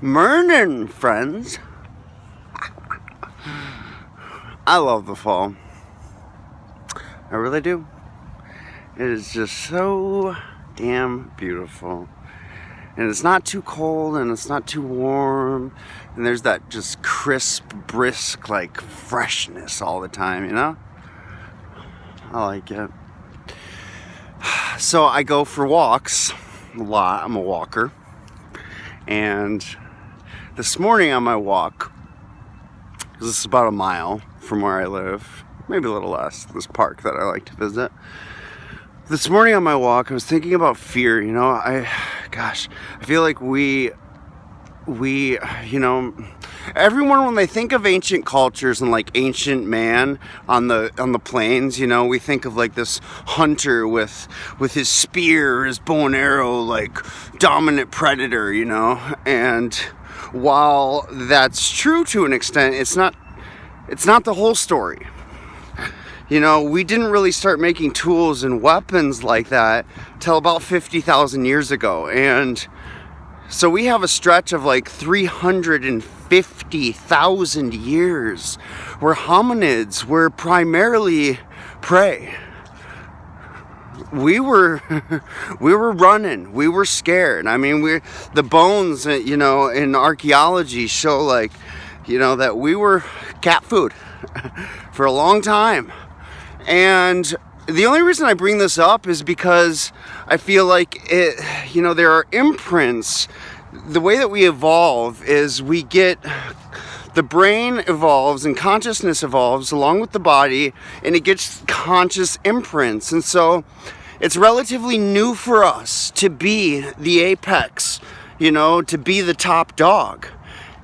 Morning, friends. I love the fall. I really do. It is just so damn beautiful. And it's not too cold and it's not too warm. And there's that just crisp, brisk, like freshness all the time, you know? I like it. So I go for walks a lot. I'm a walker. And this morning on my walk, this is about a mile from where I live, maybe a little less, this park that I like to visit. This morning on my walk, I was thinking about fear. You know, I feel like we, everyone, when they think of ancient cultures and like ancient man on the plains, you know, we think of like this hunter with his spear, his bow and arrow, like dominant predator, you know. And while that's true to an extent, it's not the whole story. You know, we didn't really start making tools and weapons like that till about 50,000 years ago. And so we have a stretch of like 350,000 years where hominids were primarily prey. We were running, we were scared. I mean, the bones, you know, in archaeology show like, you know, that we were cat food for a long time. And the only reason I bring this up is because I feel like it, you know, there are imprints. The way that we evolve is the brain evolves and consciousness evolves along with the body, and it gets conscious imprints. And so it's relatively new for us to be the apex, you know, to be the top dog.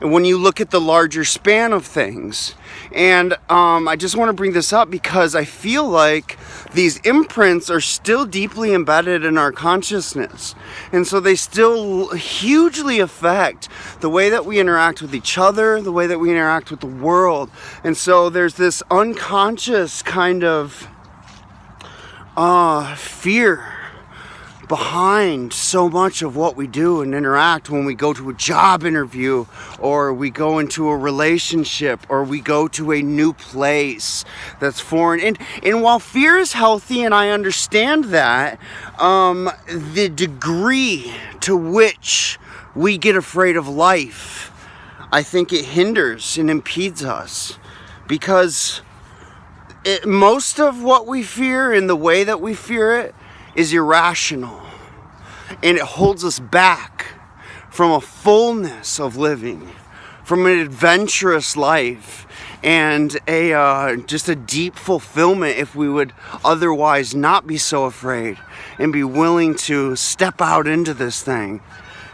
And when you look at the larger span of things. And I just want to bring this up because I feel like these imprints are still deeply embedded in our consciousness. And so they still hugely affect the way that we interact with each other, the way that we interact with the world. And so there's this unconscious kind of fear behind so much of what we do and interact when we go to a job interview, or we go into a relationship, or we go to a new place that's foreign. And while fear is healthy, and I understand that, the degree to which we get afraid of life, I think it hinders and impedes us, because most of what we fear and the way that we fear it is irrational, and it holds us back from a fullness of living, from an adventurous life, and just a deep fulfillment if we would otherwise not be so afraid and be willing to step out into this thing,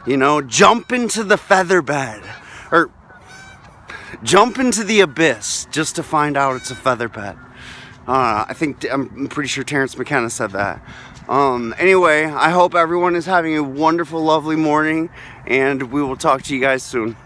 you know, jump into the feather bed, or jump into the abyss just to find out it's a feather bed. I'm pretty sure Terence McKenna said that. Anyway, I hope everyone is having a wonderful, lovely morning, and we will talk to you guys soon.